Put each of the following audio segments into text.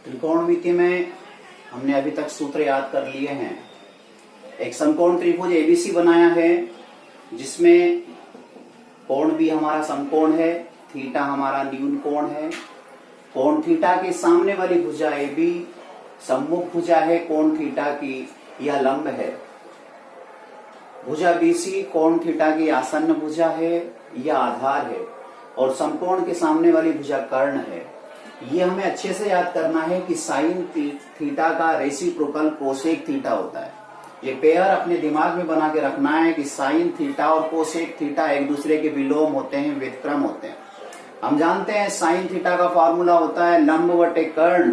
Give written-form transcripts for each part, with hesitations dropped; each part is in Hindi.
त्रिकोणमिति में हमने अभी तक सूत्र याद कर लिए हैं। एक समकोण त्रिभुज एबीसी बनाया है जिसमें कोण भी हमारा समकोण है, थीटा हमारा न्यून कोण है। कोण थीटा के सामने वाली भुजा AB सम्मुख भुजा है कोण थीटा की, यह लंब है। भुजा BC कोण थीटा की आसन्न भुजा है, यह आधार है। और समकोण के सामने वाली भुजा कर्ण है। ये हमें अच्छे से याद करना है कि साइन थीटा का रेसिप्रोकल कोसेक थीटा होता है। ये पेयर अपने दिमाग में बना के रखना है कि साइन थीटा और कोसेक थीटा एक दूसरे के विलोम होते हैं, व्युत्क्रम होते हैं। हम जानते हैं साइन थीटा का फॉर्मूला होता है लंब बटे कर्ण,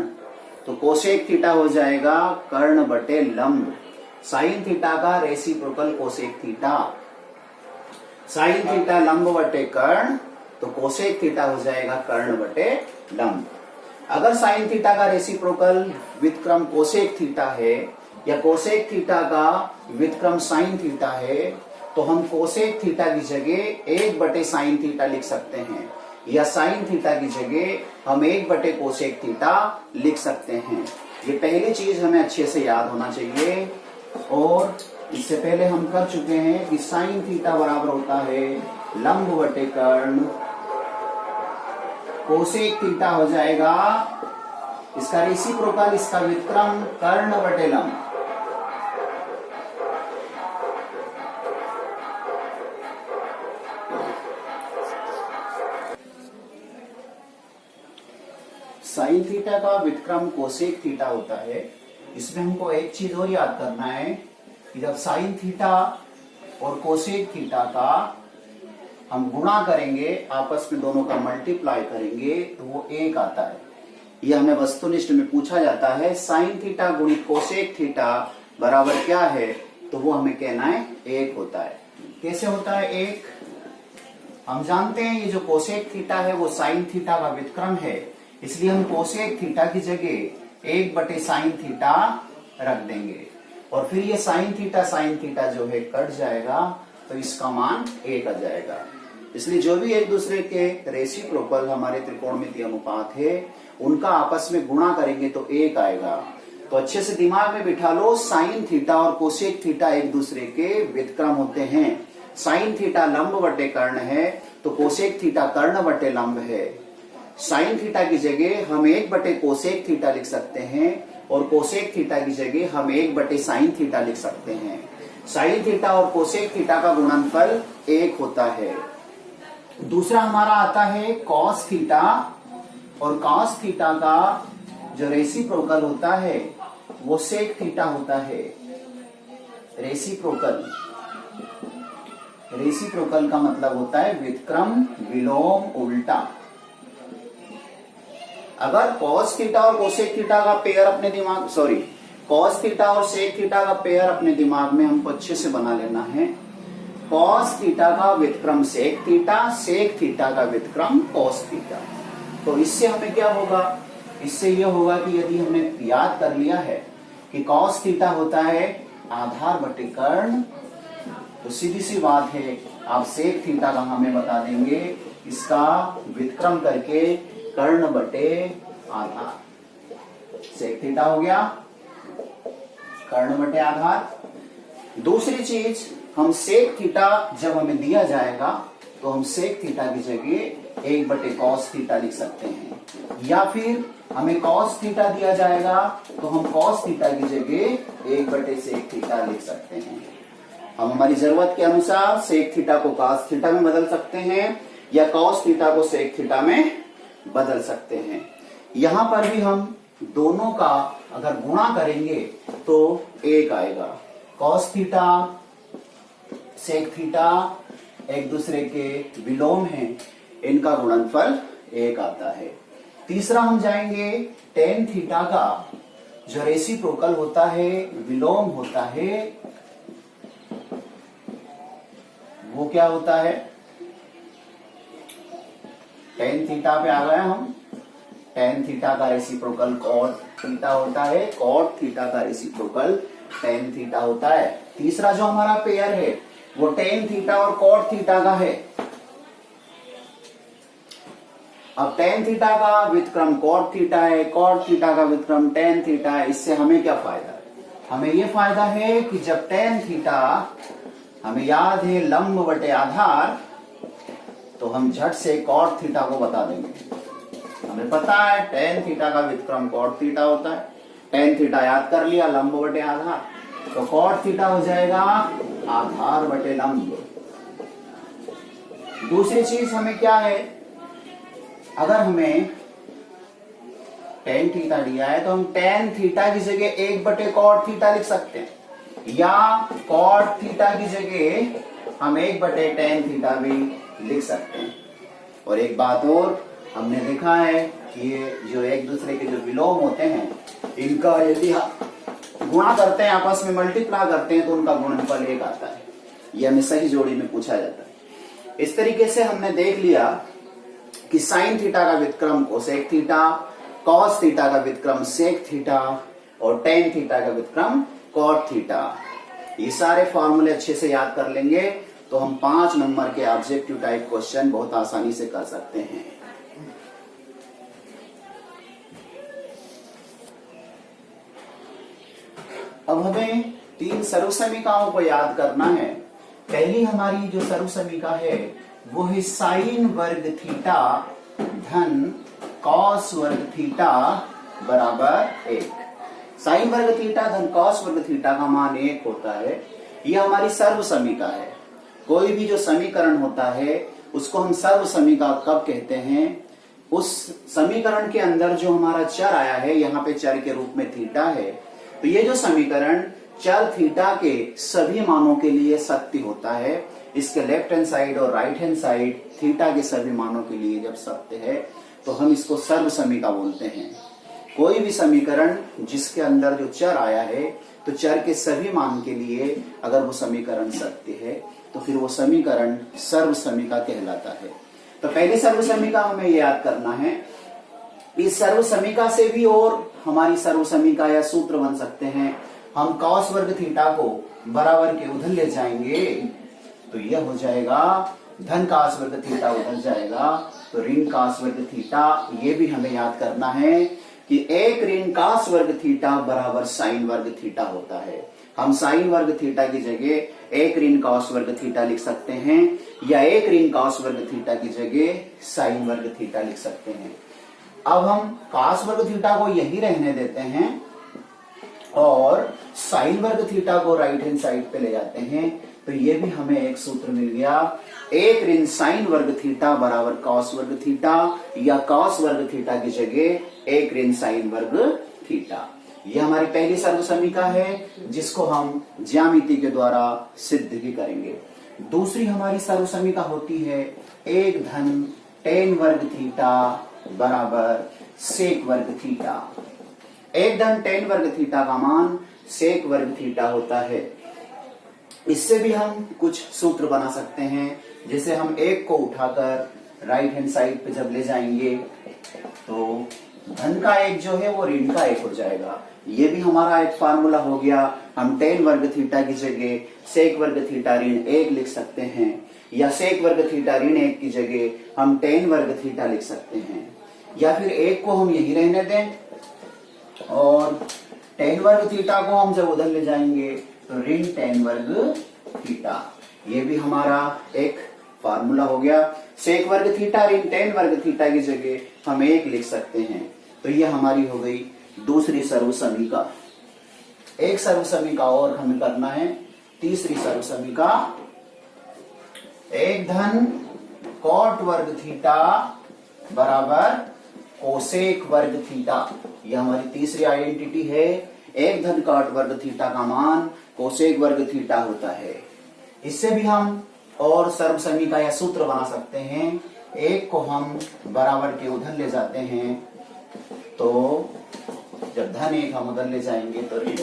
तो कोसेक थीटा हो जाएगा कर्ण बटे लंब। साइन थीटा का reciprocal cosec theta, sine theta लंब बटे कर्ण, तो कोसेक थीटा हो जाएगा कर्ण बटे लंब। अगर साइन थीटा का रेसिप्रोकल व्युत्क्रम कोसेक थीटा है या कोसेक थीटा का व्युत्क्रम साइन थीटा है, तो हम कोसेक थीटा की जगह 1 बटे साइन थीटा लिख सकते हैं, या साइन थीटा की जगह हम 1 बटे कोसेक थीटा लिख सकते हैं। ये पहली चीज हमें अच्छे से याद होना चाहिए। और इससे पहले हम कर चुके हैं कि साइन थीटा बराबर होता है लंब बटे कर्ण, कोसेक थीटा हो जाएगा इसका रेसिप्रोकल, इसका व्युत्क्रम कर्ण बटे लंब। साइन थीटा का व्युत्क्रम कोसेक थीटा होता है। इसमें हमको एक चीज और याद करना है कि जब साइन थीटा और कोसेक थीटा का हम गुणा करेंगे, आपस में दोनों का मल्टीप्लाई करेंगे, तो वो 1 आता है। ये हमें वस्तुनिष्ठ में पूछा जाता है साइन थीटा गुणित कोसेक थीटा बराबर क्या है, तो वो हमें कहना है 1 होता है। कैसे होता है 1? हम जानते हैं ये जो कोसेक थीटा है वो साइन थीटा का व्युत्क्रम है, इसलिए हम कोसेक थीटा की जगह 1 बटे साइन थीटा रख देंगे और फिर ये साइन थीटा जो है कट जाएगा, तो इसका मान 1 आ जाएगा। इसलिए जो भी एक दूसरे के रेसिप्रोकल हमारे त्रिकोणमितीय अनुपात है उनका आपस में गुणा करेंगे तो 1 आएगा। तो अच्छे से दिमाग में बिठा लो, साइन थीटा और कोसेक थीटा एक दूसरे के व्युत्क्रम होते हैं। साइन थीटा लंब बटे कर्ण है, तो कोसेक थीटा कर्ण बटे लंब है। साइन थीटा की जगह हम 1 बटे कोसेक थीटा लिख सकते हैं और कोसेक थीटा की जगह हम 1 बटे साइन थीटा लिख सकते हैं। साइन थीटा और कोसेक थीटा का गुणनफल 1 होता है। दूसरा हमारा आता है कॉस थीटा, और कॉस थीटा का जो रेसिप्रोकल होता है वो सेक थीटा होता है। रेसिप्रोकल का मतलब होता है व्युत्क्रम विलोम उल्टा। अगर कॉस थीटा और कोसेक थीटा का पेयर अपने दिमाग कॉस थीटा और सेक थीटा का पेयर अपने दिमाग में हमको अच्छे से बना लेना है। कॉस थीटा का व्युत्क्रम सेक थीटा का व्युत्क्रम कॉस थीटा। तो इससे हमें क्या होगा? इससे यह होगा कि यदि हमने याद कर लिया है कि कॉस थीटा होता है आधार बटे कर्ण, तो सीधी सी बात है आप सेक थीटा का हमें बता देंगे इसका व्युत्क्रम करके कर्ण बटे आधार। सेक थीटा हो गया कर्ण बटे आधार। दूसरी चीज, हम सेक थीटा जब हमें दिया जाएगा तो हम सेक थीटा की जगह 1 बटे कॉस थीटा लिख सकते हैं, या फिर हमें कॉस थीटा दिया जाएगा तो हम कॉस थीटा की जगह 1 बटे सेक थीटा लिख सकते हैं। हम हमारी जरूरत के अनुसार सेक थीटा को कॉस थीटा में बदल सकते हैं या कॉस थीटा को सेक थीटा में बदल सकते हैं। यहां पर भी हम दोनों का अगर गुणा करेंगे तो 1 आएगा। कॉस थीटा सेक थीटा एक दूसरे के विलोम हैं, इनका गुणनफल 1 आता है। तीसरा हम जाएंगे टेन थीटा का जो रेसिप्रोकल होता है, विलोम होता है, वो क्या होता है? टेन थीटा पे आ गए हम। टेन थीटा का रेसिप्रोकल कॉट थीटा होता है, कॉट थीटा का रेसिप्रोकल टेन थीटा होता है। तीसरा जो हमारा पेयर है वो टेन थीटा और कॉट थीटा का है। अब tan थीटा का व्युत्क्रम cot थीटा है, cot थीटा का व्युत्क्रम tan थीटा है। इससे हमें क्या फायदा है? हमें ये फायदा है कि जब tan थीटा हमें याद है लंब बटे आधार, तो हम झट से cot थीटा को बता देंगे। हमें पता है tan थीटा का व्युत्क्रम cot थीटा होता है। tan थीटा याद कर लिया, लंब बटे आधार, तो cot थीटा हो जाएगा आधार बटे लंब। दूसरी चीज हमें क्या है, अगर हमें tan थीटा दिया है तो हम tan थीटा की जगह 1 बटे cot थीटा लिख सकते हैं, या cot थीटा की जगह हम 1 बटे tan थीटा भी लिख सकते हैं। और एक बात और, हमने देखा है कि ये जो एक दूसरे के जो विलोम होते हैं, इनका यदि गुणा करते हैं, आपस में मल्टीप्लाई करते हैं, तो उनका गुणनफल 1 आता है। ये हमें सही जोड़ी में पूछा जाता है। इस तरीके से हमने देख लिया कि साइन थीटा का व्युत्क्रम कोसेक थीटा, कॉस थीटा का व्युत्क्रम सेक थीटा और टेन थीटा का व्युत्क्रम कॉट थीटा। ये सारे फॉर्मूले अच्छे से याद कर लेंगे तो हम 5 नंबर के ऑब्जेक्टिव टाइप क्वेश्चन बहुत आसानी से कर सकते हैं। अब हमें 3 सर्वसमीकाओं को याद करना है। पहली हमारी जो सर्वसमीका है वो है साइन वर्ग थीटा धन कॉस वर्ग थीटा बराबर 1। साइन वर्ग थीटा धन कॉस वर्ग थीटा का मान 1 होता है। यह हमारी सर्वसमीका है। कोई भी जो समीकरण होता है उसको हम सर्वसमीका कब कहते हैं? उस समीकरण के अंदर जो हमारा चर आया है, यहाँ पे चर के रूप में थीटा है, तो ये जो समीकरण चर थीटा के सभी मानों के लिए सत्य होता है। इसके लेफ्ट हैंड साइड और राइट हैंड साइड थीटा के सभी मानों के लिए जब सत्य है तो हम इसको सर्वसमीका बोलते हैं। कोई भी समीकरण जिसके अंदर जो चर आया है, तो चर के सभी मान के लिए अगर वो समीकरण सत्य है तो फिर वो समीकरण सर्वसमीका कहलाता है। तो पहली सर्वसमीका हमें याद करना है। इस सर्वसमीका से भी और हमारी सर्वसमीका या सूत्र बन सकते हैं। हम कॉस वर्ग थीटा को बराबर के उधर ले जाएंगे तो यह हो जाएगा धन कॉस वर्ग थीटा, उधर जाएगा तो ऋण कॉस वर्ग थीटा। ये भी हमें याद करना है कि 1 ऋण कॉस वर्ग थीटा बराबर साइन वर्ग थीटा होता है। हम साइन वर्ग थीटा की जगह 1 ऋण कॉस वर्ग थीटा लिख सकते हैं, या 1 ऋण कॉस वर्ग थीटा की जगह साइन वर्ग थीटा लिख सकते हैं। अब हम कॉस वर्ग थीटा को यही रहने देते हैं और साइन वर्ग थीटा को राइट हैंड साइड पे ले जाते हैं, तो ये भी हमें एक सूत्र मिल गया। 1 ऋण साइन वर्ग थीटा बराबर कॉस वर्ग थीटा, या कॉस वर्ग थीटा की जगह 1 ऋण साइन वर्ग थीटा। यह हमारी पहली सर्वसमीका है जिसको हम ज्यामिति के द्वारा सिद्ध भी करेंगे। दूसरी हमारी सर्वसमीका होती है 1 धन टेन वर्ग थीटा बराबर सेक वर्ग थीटा। 1 धन टेन वर्ग थीटा का मान सेक वर्ग थीटा होता है। इससे भी हम कुछ सूत्र बना सकते हैं। जैसे हम 1 को उठाकर राइट हैंड साइड पे जब ले जाएंगे तो धन का 1 जो है वो ऋण का 1 हो जाएगा। ये भी हमारा एक फार्मूला हो गया। हम टेन वर्ग थीटा की जगह सेक वर्ग थीटा ऋण 1 लिख सकते हैं, या सेक वर्ग थीटा ऋण 1 की जगह हम टेन वर्ग थीटा लिख सकते हैं, या फिर 1 को हम यही रहने दें और टेन वर्ग थीटा को हम जब उधर ले जाएंगे तो ऋण टेन वर्ग थीटा। ये भी हमारा एक फार्मूला हो गया। सेक वर्ग थीटा ऋण टेन वर्ग थीटा की जगह हम 1 लिख सकते हैं। तो ये हमारी हो गई दूसरी सर्वसमीका। एक सर्वसमीका और हमें करना है, तीसरी सर्वसमीका 1 धन कॉट वर्ग थीटा बराबर कोसेक वर्ग थीटा। यह हमारी तीसरी आइडेंटिटी है। 1 धन कॉट वर्ग थीटा का मान कोसेक वर्ग थीटा होता है। इससे भी हम और सर्वसमीका या सूत्र बना सकते हैं। 1 को हम बराबर के उधर ले जाते हैं तो जब धन 1 हम उधर ले जाएंगे तो ऋण।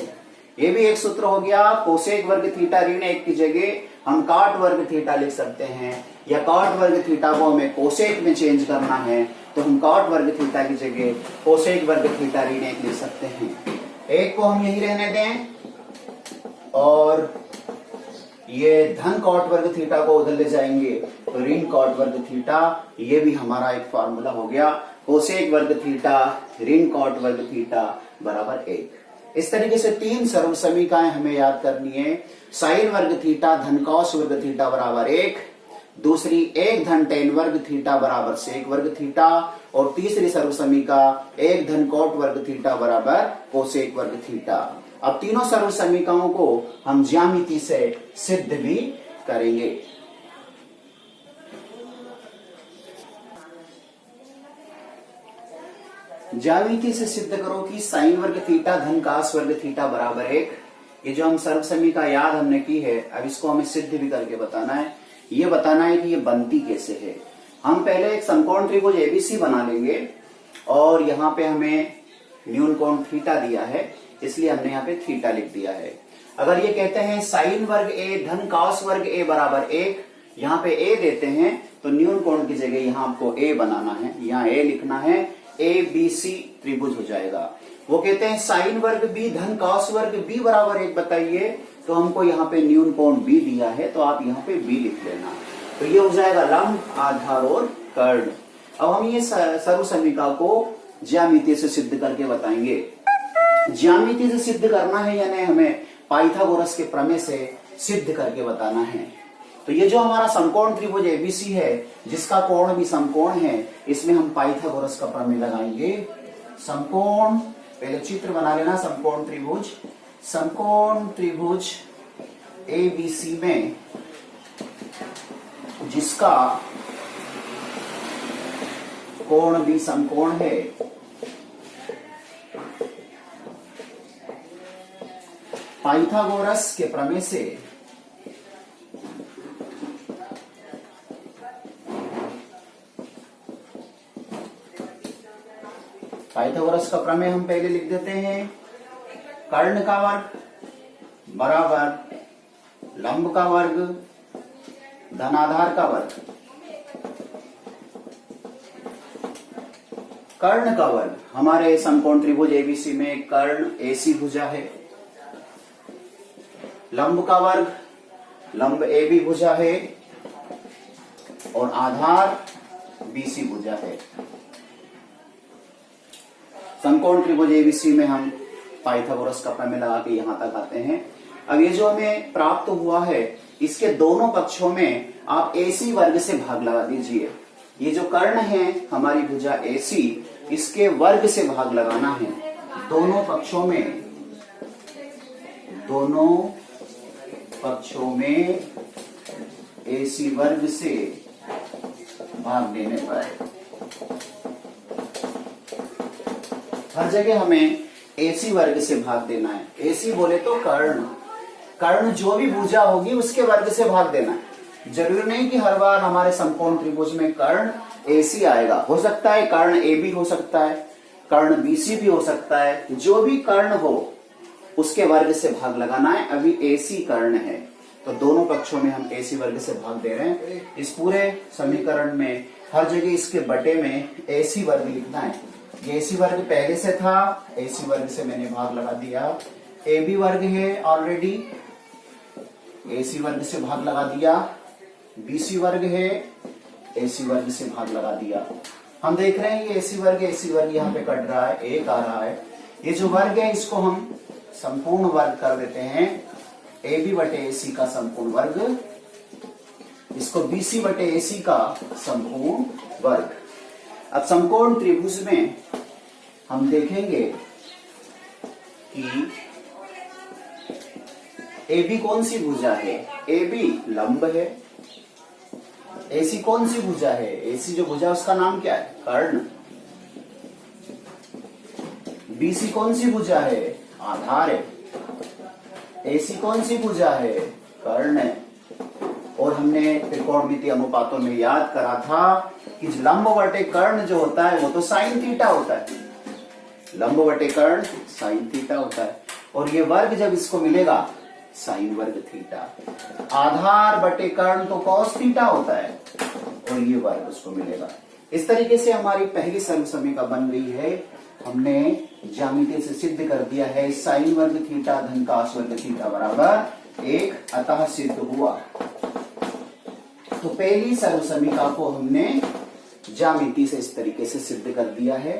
ये भी एक सूत्र हो गया। कोसेक वर्ग थीटा ऋण 1 की जगह हम कॉट वर्ग थीटा लिख सकते हैं, या कॉट वर्ग थीटा को हमें कोसेक में चेंज करना है तो हम कॉट वर्ग थीटा की जगह कोसेक वर्ग थीटा ऋण 1 लिख सकते हैं। 1 को हम यही रहने दें और ये धन कॉट वर्ग थीटा को उधर ले जाएंगे तो ऋण कॉट वर्ग थीटा, ये भी हमारा एक फॉर्मूला हो गया। कोसेक वर्ग थीटा ऋण कॉट वर्ग थीटा बराबर 1। इस तरीके से 3 सर्व समीकरण हमें याद करनी है। साइन वर्ग थीटा धन कॉस वर्ग थीटा बराबर 1, दूसरी 1 धन टेन वर्ग थीटा बराबर सेक वर्ग थीटा, और तीसरी सर्व समीका 1 धन कॉट वर्ग थीटा बराबर कोसेक वर्ग थीटा। अब तीनों सर्व समीकरणों को हम ज्यामिति से सिद्ध भी करेंगे। ज्यामिति से सिद्ध करो कि साइन वर्ग थीटा धन कास वर्ग थीटा बराबर 1। ये जो हम सर्व समीका याद हमने की है, अब इसको हमें सिद्ध भी करके बताना है। ये बताना है कि ये बनती कैसे है। हम पहले एक समकोण त्रिभुज एबीसी बना लेंगे, और यहाँ पे हमें न्यून कोण थीटा दिया है, इसलिए हमने यहाँ पे थीटा लिख दिया है। अगर ये कहते हैं साइन वर्ग ए धन कॉस वर्ग ए बराबर 1, यहाँ पे ए देते हैं तो न्यून कोण की जगह यहाँ आपको ए बनाना है, यहाँ ए लिखना है, ए बी सी त्रिभुज हो जाएगा। वो कहते हैं साइन वर्ग बी धन कॉस वर्ग बी बराबर 1 बताइए, तो हमको यहाँ पे न्यून कोण बी दिया है, तो आप यहाँ पे बी लिख लेना। तो ये हो जाएगा लंब, आधार और कर्ण। अब हम ये सर्व समीका को ज्यामिति से सिद्ध करके बताएंगे। ज्यामिति से सिद्ध करना है यानी हमें पाइथागोरस के प्रमेय से सिद्ध करके बताना है। तो ये जो हमारा समकोण त्रिभुज एबीसी है, जिसका कोण भी समकोण है, इसमें हम पाइथागोरस का प्रमेय लगाएंगे। समकोण, पहले चित्र बना लेना समकोण त्रिभुज। समकोण त्रिभुज एबीसी में जिसका कोण भी समकोण है, पाइथागोरस के प्रमेय से पाइथागोरस का प्रमेय हम पहले लिख देते हैं। कर्ण का वर्ग बराबर लंब का वर्ग धनाधार का वर्ग। कर्ण का वर्ग, हमारे समकोण त्रिभुज एबीसी में कर्ण एसी भुजा है। लंब का वर्ग, लंब एबी भुजा है, और आधार बीसी भुजा है। समकोण त्रिभुज एबीसी में हम पाइथागोरस का प्रमेय लगा के यहां तक आते हैं। अब ये जो हमें प्राप्त हुआ है, इसके दोनों पक्षों में आप एसी वर्ग से भाग लगा दीजिए। ये जो कर्ण है हमारी भुजा एसी, इसके वर्ग से भाग लगाना है। दोनों पक्षों में एसी वर्ग से भाग देने पर हर जगह हमें एसी वर्ग से भाग देना है। एसी बोले तो कर्ण जो भी भुजा होगी उसके वर्ग से भाग देना है। जरूरी नहीं कि हर बार हमारे समकोण त्रिभुज में कर्ण एसी आएगा, हो सकता है कर्ण एबी हो सकता है, कर्ण बीसी भी हो सकता है। जो भी कर्ण हो उसके वर्ग से भाग लगाना है। अभी एसी कर्ण है तो दोनों पक्षों में हम एसी वर्ग से भाग दे रहे हैं। इस पूरे समीकरण में हर जगह इसके बटे में एसी वर्ग लिखना है। ये एसी वर्ग पहले से था, एसी वर्ग से मैंने भाग लगा दिया। एबी वर्ग है ऑलरेडी, एसी वर्ग से भाग लगा दिया। बीसी वर्ग है, एसी वर्ग से भाग लगा दिया। हम देख रहे हैं ये एसी वर्ग यहाँ पे कट रहा है, एक आ रहा है। ये जो वर्ग है इसको हम संपूर्ण वर्ग कर देते हैं। एबी बटे एसी का संपूर्ण वर्ग, इसको बीसी बटे एसी का संपूर्ण वर्ग। अब समकोण त्रिभुज में हम देखेंगे कि एबी कौन सी भुजा है? एबी लंब है। एसी कौन सी भुजा है? एसी जो भुजा उसका नाम क्या है? कर्ण। बीसी कौन सी भुजा है? आधार है। एसी कौन सी भुजा है? कर्ण है। और हमने त्रिकोणमितीय अनुपातों में याद करा था कि लंब बटे कर्ण जो होता है वो तो साइन थीटा होता है। लंब बटे कर्ण साइन थीटा होता है, और ये वर्ग जब इसको मिलेगा साइन वर्ग थीटा। आधार बटे कर्ण तो कॉस थीटा होता है, और ये वर्ग उसको मिलेगा। इस तरीके से हमारी पहली सर्व समीका बन गई है। हमने ज्यामिति से सिद्ध कर दिया है साइन वर्ग थीटा धन कॉस वर्ग थीटा बराबर 1 अतः सिद्ध हुआ। तो पहली सर्वसमीका को हमने ज्यामिति से इस तरीके से सिद्ध कर दिया है।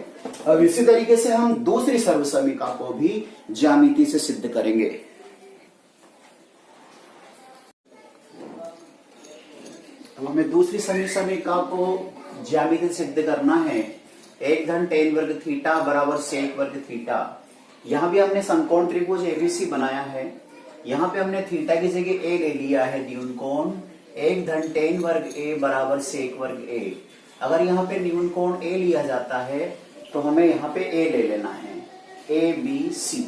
अब इसी तरीके से हम दूसरी सर्वसमीका को भी ज्यामिति से सिद्ध करेंगे। तो हमें दूसरी सर्वसमीका को ज्यामिति से सिद्ध करना है। 1 धन tan वर्ग थीटा बराबर sec वर्ग थीटा। यहां भी हमने समकोण त्रिभुज एबीसी बनाया है। यहां पे हमने थीटा की जगह a ले लिया है न्यून कोण। 1 धन tan वर्ग a बराबर sec वर्ग a। अगर यहाँ पे न्यून कोण a लिया जाता है तो हमें यहाँ पे a ले लेना है, ABC।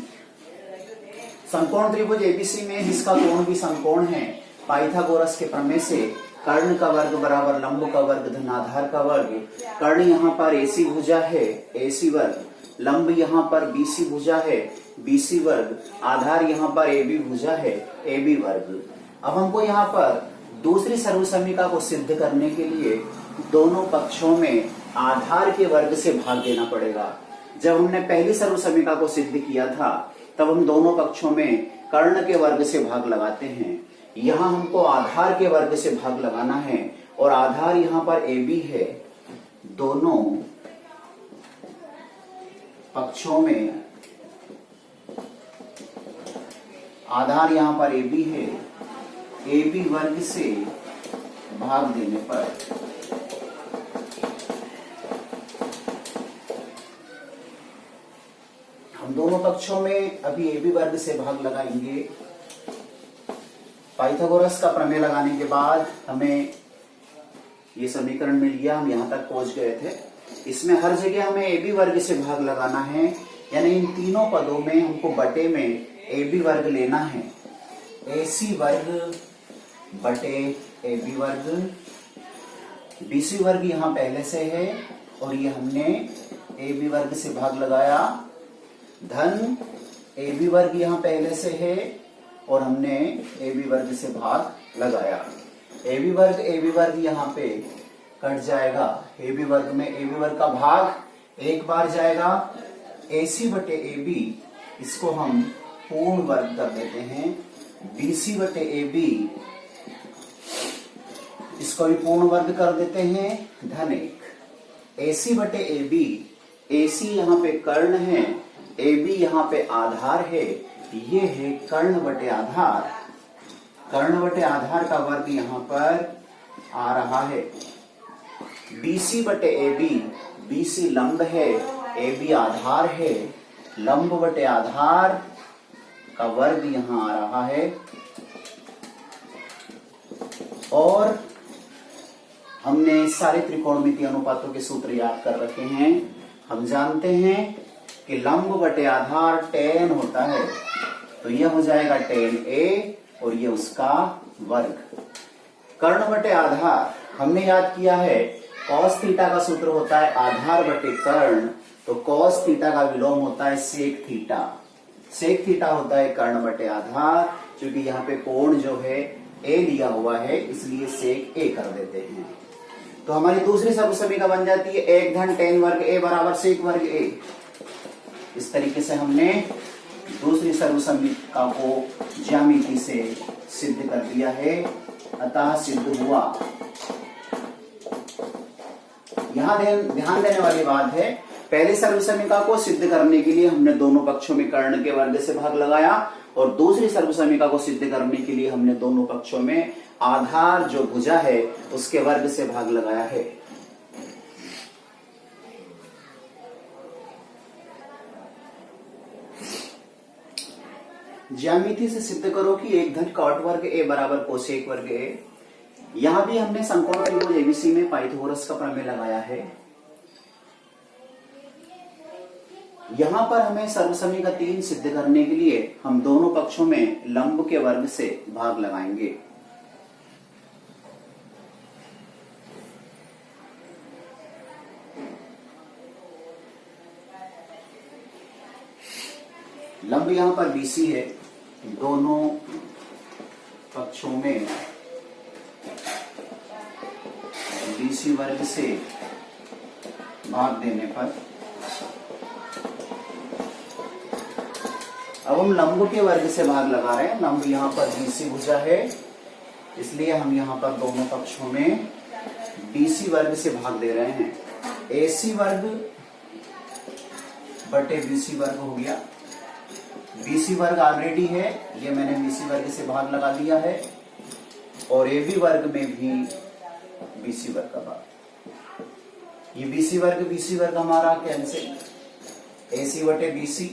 समकोण त्रिभुज एबीसी में जिसका कोण भी समकोण है, पाइथागोरस के प्रमेय से कर्ण का वर्ग बराबर लंब का वर्ग धन आधार का वर्ग। कर्ण यहाँ पर AC भुजा है, AC वर्ग। लंब यहाँ पर BC भुजा है, BC वर्ग। आधार यहाँ पर AB भुजा है, AB वर्ग। अब हमको यहाँ पर दूसरी सर्वसमीका को सिद्ध करने के लिए दोनों पक्षों में आधार के वर्ग से भाग देना पड़ेगा। जब हमने पहली सर्वसमीका को सिद्ध किया था तब हम दोनों पक्षों में कर्ण के वर्ग से भाग लगाते हैं। यहाँ हमको आधार के वर्ग से भाग लगाना है और आधार यहाँ पर AB है। दोनों पक्षों में आधार यहाँ पर AB है। AB वर्ग से भाग देने पर हम दोनों पक्षों में अभी AB वर्ग से भाग लगाएंगे। पाइथागोरस का प्रमेय लगाने के बाद हमें ये समीकरण मिल गया। हम यहां तक पहुंच गए थे। इसमें हर जगह हमें AB वर्ग से भाग लगाना है, यानी इन तीनों पदों में हमको बटे में AB वर्ग लेना है। AC वर्ग बटे AB वर्ग। BC वर्ग यहाँ पहले से है और ये हमने AB वर्ग से भाग लगाया। धन AB वर्ग यहाँ पहले से है और हमने AB वर्ग से भाग लगाया। AB वर्ग यहाँ पे कट जाएगा। AB वर्ग में AB वर्ग का भाग एक बार जाएगा। AC बटे AB इसको हम पूर्ण वर्ग कर देते हैं। BC बटे AB इसको भी पूर्ण वर्ग कर देते हैं, धन 1। AC बटे AB, AC यहाँ पे कर्ण है, AB यहाँ पे आधार है। ये है कर्ण बटे आधार। कर्ण बटे आधार का वर्ग यहाँ पर आ रहा है। BC बटे AB, BC लंब है, AB आधार है। लंब बटे आधार का वर्ग यहाँ आ रहा है। और हमने सारे त्रिकोणमितीय अनुपातों के सूत्र याद कर रखे हैं। हम जानते हैं कि लंब बटे आधार tan होता है, तो यह हो जाएगा tan A और ये उसका वर्ग। कर्ण बटे आधार हमने याद किया है, cos थीटा का सूत्र होता है आधार बटे कर्ण, तो cos थीटा का विलोम होता है sec थीटा। sec थीटा होता है कर्ण बटे आधार, क्योंकि यहाँ पे कोण जो है A लिया हुआ है, इसलिए sec A कर देते हैं। तो हमारी दूसरी सर्वसमीका बन जाती है 1 धन tan वर्ग A बराबर sec वर्ग A। इस तरीके से हमने दूसरी सर्वसमीका को ज्यामिति से सिद्ध कर दिया है, अतः सिद्ध हुआ। यहाँ ध्यान देने वाली बात है, पहली सर्वसमीका को सिद्ध करने के लिए हमने दोनों पक्षों में कर्ण के वर्ग से भाग लगाया और दूसरी सर्वसमीका को सिद्ध करने के लिए हमने दोनों पक्षों में आधार जो भुजा है उसके वर्ग से भाग लगाया है। ज्यामिति से सिद्ध करो कि 1 धन cot वर्ग A बराबर कोसेक वर्ग A। यहां भी हमने समकोण त्रिभुज एबीसी में पाइथागोरस का प्रमेय लगाया है। यहां पर हमें सर्वसमीका 3 सिद्ध करने के लिए हम दोनों पक्षों में लंब के वर्ग से भाग लगाएंगे। लंब यहां पर BC है, दोनों पक्षों में BC वर्ग से भाग देने पर अब हम लंब के वर्ग से भाग लगा रहे हैं। लंब यहाँ पर BC भुजा है, इसलिए हम यहाँ पर दोनों पक्षों में BC वर्ग से भाग दे रहे हैं। AC वर्ग बटे BC वर्ग हो गया। BC वर्ग ऑलरेडी है, ये मैंने BC वर्ग से भाग लगा दिया है, और AB वर्ग में भी BC वर्ग का भाग। ये BC वर्ग हमारा कैंसिल। AC बटे BC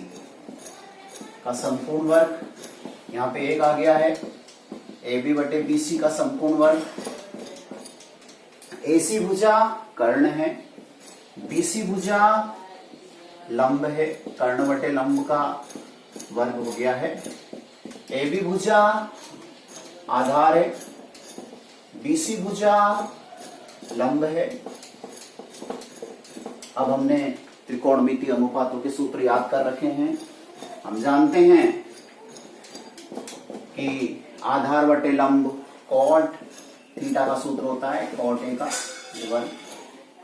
का संपूर्ण वर्ग, यहाँ पे 1 आ गया है। AB बटे BC का संपूर्ण वर्ग। AC भुजा कर्ण है, BC भुजा लंब है, कर्ण बटे लंब का वर्ग हो गया है। AB भुजा आधार है, BC भुजा लंब है। अब हमने त्रिकोणमितीय अनुपातों के सूत्र याद कर रखे हैं। हम जानते हैं कि आधार बटे लंब कॉट थीटा का सूत्र होता है, कॉट ए का वन।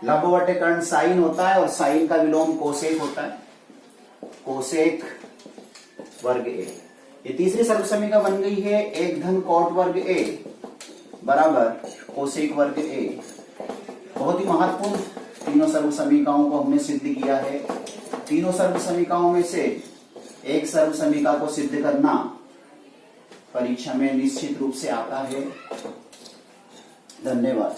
लंब बटे कर्ण साइन होता है, और साइन का विलोम कोसेक होता है, कोसेक वर्ग ए। ये तीसरी सर्व समीकरण बन गई है, 1 धन कॉट वर्ग ए बराबर कोसेक वर्ग ए। बहुत ही महत्वपूर्ण तीनों सर्व समीकरणों को हमने सिद्ध किया है। तीनों सर्व समीकरणों में से एक सर्व समीकरण को सिद्ध करना परीक्षा में निश्चित रूप से आता है। धन्यवाद।